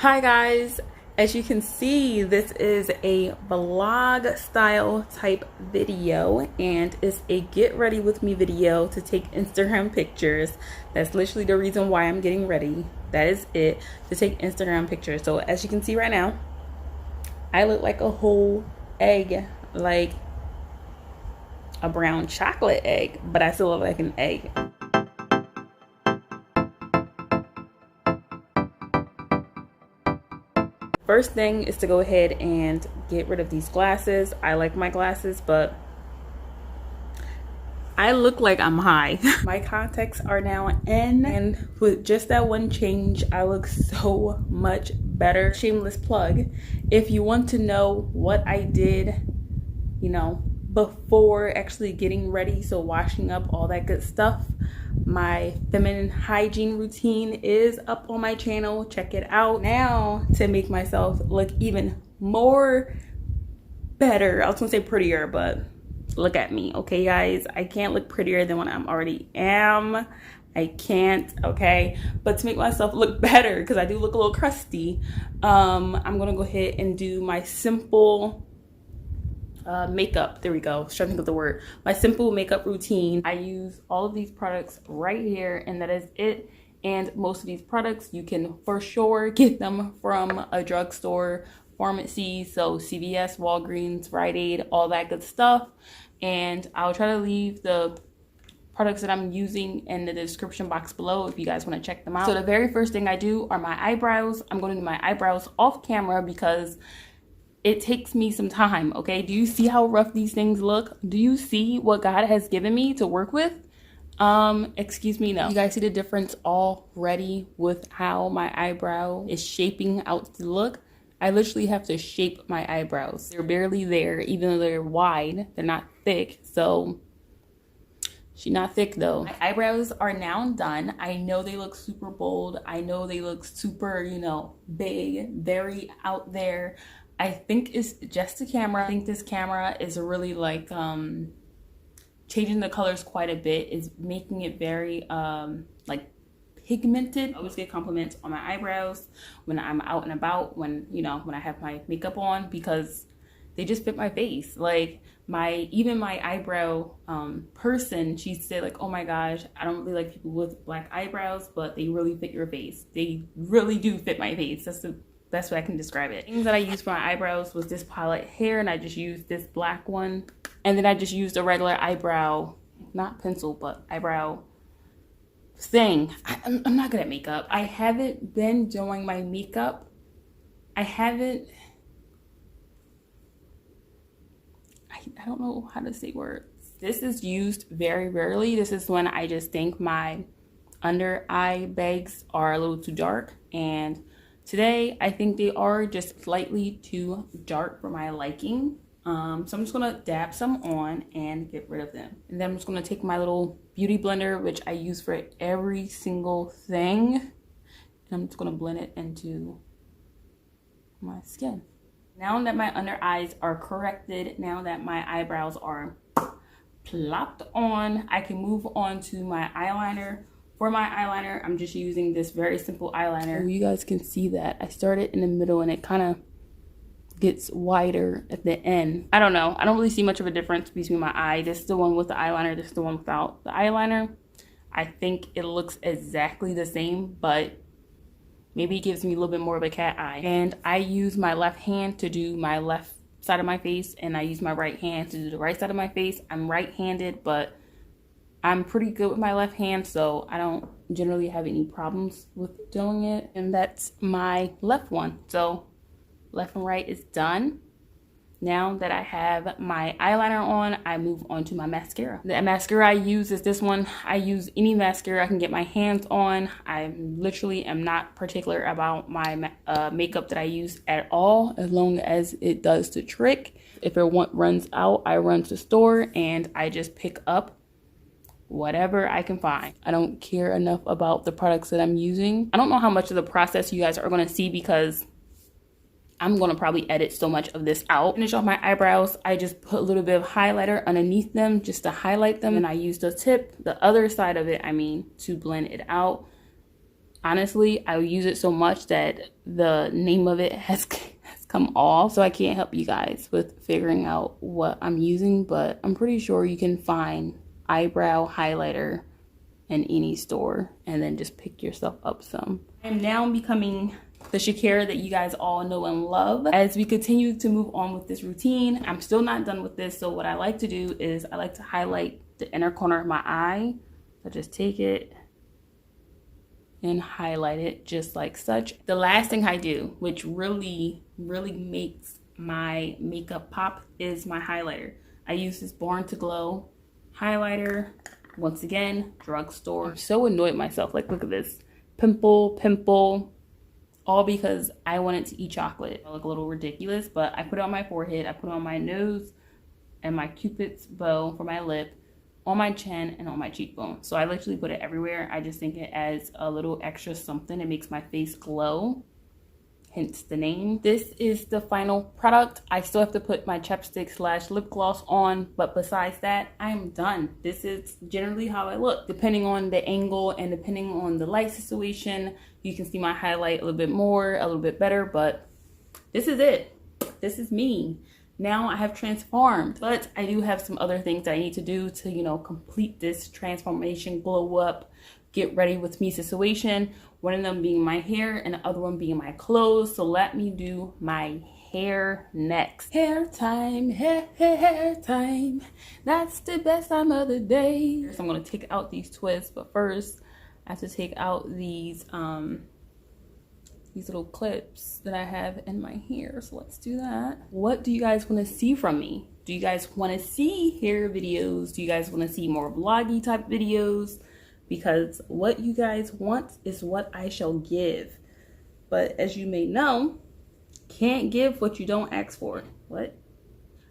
Hi guys, as you can see, this is a vlog style type video and it's a get ready with me video to take Instagram pictures. That's literally the reason why I'm getting ready. That is it, to take Instagram pictures. So as you can see right now, I look like a whole egg, like a brown chocolate egg, but I still look like an egg. First thing is to go ahead and get rid of these glasses. I like my glasses, but I look like I'm high. My contacts are now in, and with just that one change, I look so much better. Shameless plug. If you want to know what I did, before actually getting ready, so washing up, all that good stuff, my feminine hygiene routine is up on my channel. Check it out. Now, to make myself look even more better, I was gonna say prettier, but look at me, okay guys? I can't look prettier than what I already am. I can't, okay? But to make myself look better, because I do look a little crusty, I'm gonna go ahead and do my simple makeup. There we go. I was trying to think of the word. My simple makeup routine. I use all of these products right here, and that is it. And most of these products you can for sure get them from a drugstore, pharmacy, so CVS, Walgreens, Rite Aid, all that good stuff. And I'll try to leave the products that I'm using in the description box below if you guys want to check them out. So the very first thing I do are my eyebrows. I'm going to do my eyebrows off camera because it takes me some time, okay? Do you see how rough these things look? Do you see what God has given me to work with? Excuse me, no. You guys see the difference already with how my eyebrow is shaping out to look? I literally have to shape my eyebrows. They're barely there, even though they're wide. They're not thick, so she's not thick though. My eyebrows are now done. I know they look super bold. I know they look super, big, very out there. I think it's just the camera. I think this camera is really like changing the colors quite a bit. It's making it very like pigmented. I always get compliments on my eyebrows when I'm out and about, when I have my makeup on, because they just fit my face. Like even my eyebrow person, she said like, oh my gosh, I don't really like people with black eyebrows, but they really fit your face. They really do fit my face. That's what I can describe it. Things that I used for my eyebrows was this palette here, and I just used this black one. And then I just used a regular eyebrow, not pencil, but eyebrow thing. I'm not good at makeup. I haven't been doing my makeup. I don't know how to say words. This is used very rarely. This is when I just think my under eye bags are a little too dark, and today I think they are just slightly too dark for my liking. So I'm just gonna dab some on and get rid of them. And then I'm just gonna take my little beauty blender, which I use for every single thing, and I'm just gonna blend it into my skin. Now that my under eyes are corrected, now that my eyebrows are plopped on, I can move on to my eyeliner. For my eyeliner, I'm just using this very simple eyeliner. So you guys can see that I started in the middle and it kind of gets wider at the end. I don't know. I don't really see much of a difference between my eye. This is the one with the eyeliner. This is the one without the eyeliner. I think it looks exactly the same, but maybe it gives me a little bit more of a cat eye. And I use my left hand to do my left side of my face, and I use my right hand to do the right side of my face. I'm right-handed, but I'm pretty good with my left hand, so I don't generally have any problems with doing it. And that's my left one. So left and right is done. Now that I have my eyeliner on, I move on to my mascara. The mascara I use is this one. I use any mascara I can get my hands on. I literally am not particular about my makeup that I use at all, as long as it does the trick. If it runs out, I run to the store and I just pick up whatever I can find. I don't care enough about the products that I'm using. I don't know how much of the process you guys are going to see because I'm going to probably edit so much of this out. Finish off my eyebrows, I just put a little bit of highlighter underneath them just to highlight them, and I use the tip, the other side of it, to blend it out. Honestly, I use it so much that the name of it has come off, so I can't help you guys with figuring out what I'm using, but I'm pretty sure you can find eyebrow highlighter in any store and then just pick yourself up some. I'm now becoming the Shakira that you guys all know and love. As we continue to move on with this routine, I'm still not done with this, so what I like to do is I like to highlight the inner corner of my eye. So just take it and highlight it just like such. The last thing I do, which really makes my makeup pop, is my highlighter. I use this Born to Glow highlighter. Once again, drugstore. I'm so annoyed myself. Like, look at this. Pimple. All because I wanted to eat chocolate. I look a little ridiculous, but I put it on my forehead. I put it on my nose and my Cupid's bow for my lip, on my chin, and on my cheekbone. So I literally put it everywhere. I just think it adds a little extra something. It makes my face glow, hence the name. This is the final product. I still have to put my chapstick / lip gloss on, but besides that, I'm done. This is generally how I look. Depending on the angle and depending on the light situation, you can see my highlight a little bit more, a little bit better, but this is it. This is me. Now I have transformed, but I do have some other things that I need to do to, you know, complete this transformation, glow up, get ready with me situation. One of them being my hair and the other one being my clothes. So let me do my hair next. Hair time, hair time. That's the best time of the day. So I'm gonna take out these twists, but first I have to take out these little clips that I have in my hair. So let's do that. What do you guys want to see from me? Do you guys want to see hair videos? Do you guys want to see more vloggy type videos? Because what you guys want is what I shall give. But as you may know, can't give what you don't ask for. What?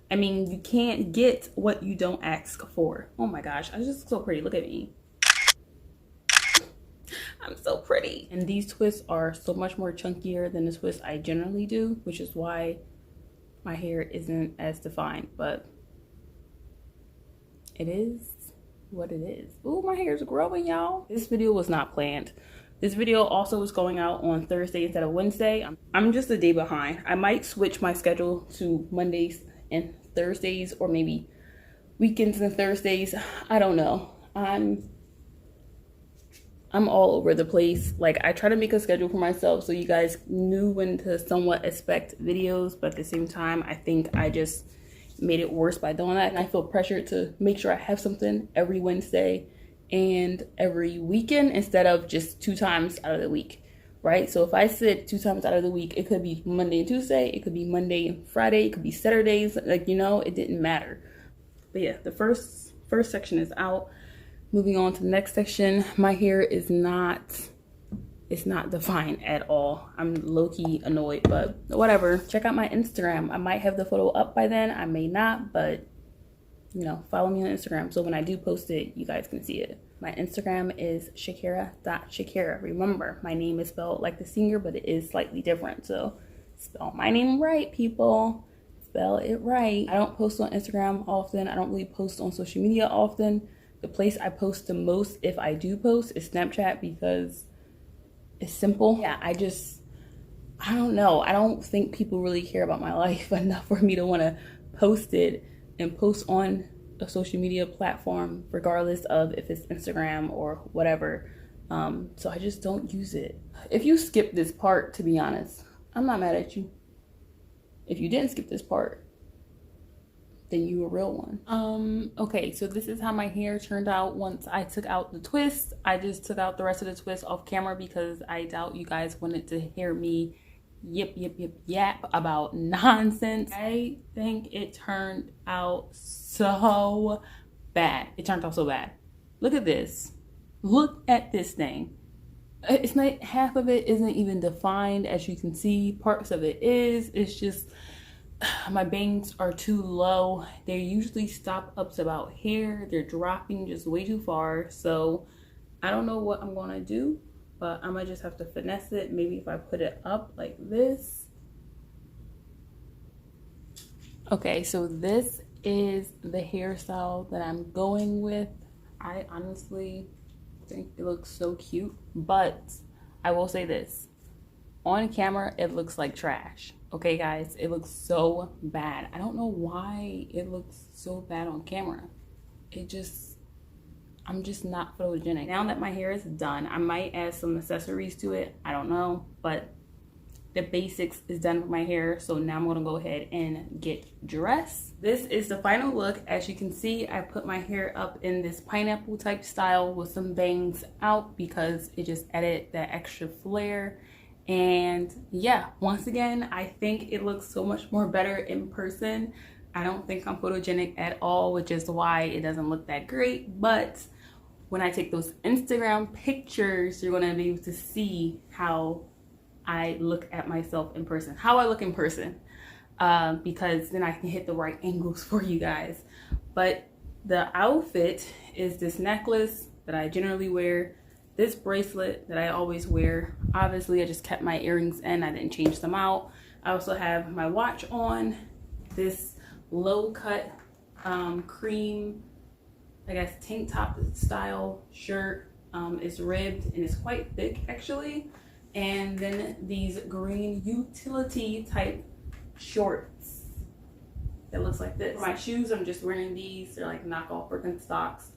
I mean, you can't get what you don't ask for. Oh my gosh, I just look so pretty. Look at me. I'm so pretty. And these twists are so much more chunkier than the twists I generally do, which is why my hair isn't as defined, but it is what it is. Ooh, my hair's growing, y'all. This video was not planned. This video also is going out on Thursday instead of Wednesday. I'm just a day behind. I might switch my schedule to Mondays and Thursdays, or maybe weekends and Thursdays. I don't know. I'm all over the place. Like, I try to make a schedule for myself so you guys knew when to somewhat expect videos, but at the same time, I think I just made it worse by doing that. And I feel pressured to make sure I have something every Wednesday and every weekend instead of just 2 times out of the week, right? So if I said 2 times out of the week, it could be Monday and Tuesday, it could be Monday and Friday, it could be Saturdays, like, you know, it didn't matter. But yeah, the first section is out. Moving on to the next section, my hair is not, it's not defined at all. I'm low-key annoyed, but whatever. Check out my Instagram. I might have the photo up by then, I may not, but you know, follow me on Instagram so when I do post it, you guys can see it. My Instagram is shakira.shakira. Remember, my name is spelled like the singer, but it is slightly different, so spell my name right, people. Spell it right. I don't post on Instagram often. I don't really post on social media often. The place I post the most, if I do post, is Snapchat because it's simple. Yeah, I don't know. I don't think people really care about my life enough for me to want to post it and post on a social media platform, regardless of if it's Instagram or whatever. So I just don't use it. If you skip this part, to be honest, I'm not mad at you. If you didn't skip this part, then you a real one. Okay, so this is how my hair turned out once I took out the twist. I just took out the rest of the twist off camera because I doubt you guys wanted to hear me yap about nonsense. I think it turned out so bad. It turned out so bad. Look at this. Look at this thing. It's not, half of it isn't even defined, as you can see. Parts of it is. It's just my bangs are too low. They usually stop up to about here. They're dropping just way too far. So I don't know what I'm gonna do, but I might just have to finesse it. Maybe if I put it up like this. Okay, so this is the hairstyle that I'm going with. I honestly think it looks so cute, but I will say this. On camera, it looks like trash. Okay, guys? It looks so bad. I don't know why it looks so bad on camera. I'm just not photogenic. Now that my hair is done, I might add some accessories to it. I don't know, but the basics is done with my hair. So now I'm gonna go ahead and get dressed. This is the final look. As you can see, I put my hair up in this pineapple type style with some bangs out because it just added that extra flair. And yeah, once again, I think it looks so much more better in person. I don't think I'm photogenic at all, which is why it doesn't look that great. But when I take those Instagram pictures, you're gonna be able to see how I look at myself in person, how I look in person, because then I can hit the right angles for you guys. But the outfit is this necklace that I generally wear, this bracelet that I always wear. Obviously, I just kept my earrings in, I didn't change them out. I also have my watch on, this low cut cream, I guess tank top style shirt. It's ribbed and it's quite thick actually. And then these green utility type shorts that looks like this. For my shoes, I'm just wearing these. They're like knockoff Birkenstocks.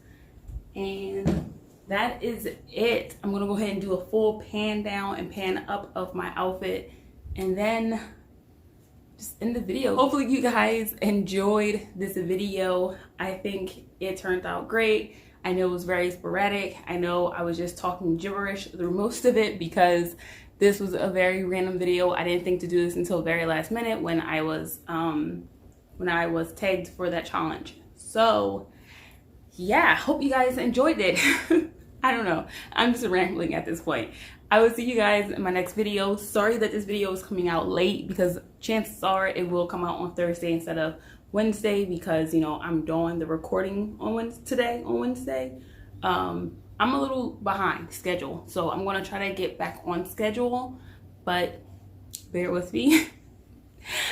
And that is it. I'm gonna go ahead and do a full pan down and pan up of my outfit and then just end the video. Hopefully you guys enjoyed this video. I think it turned out great. I know it was very sporadic. I know I was just talking gibberish through most of it because this was a very random video. I didn't think to do this until very last minute when I was tagged for that challenge. So yeah, hope you guys enjoyed it. I don't know. I'm just rambling at this point. I will see you guys in my next video. Sorry that this video is coming out late because chances are it will come out on Thursday instead of Wednesday because, you know, I'm doing the recording on Wednesday. I'm a little behind schedule, so I'm going to try to get back on schedule, but bear with me.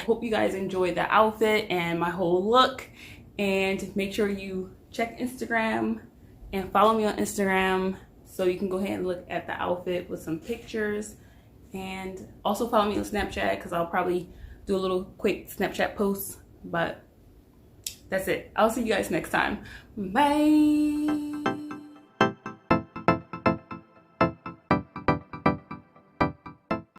Hope you guys enjoyed the outfit and my whole look, and make sure you check Instagram and follow me on Instagram so you can go ahead and look at the outfit with some pictures, and also follow me on Snapchat because I'll probably do a little quick Snapchat post. But that's it. I'll see you guys next time. Bye.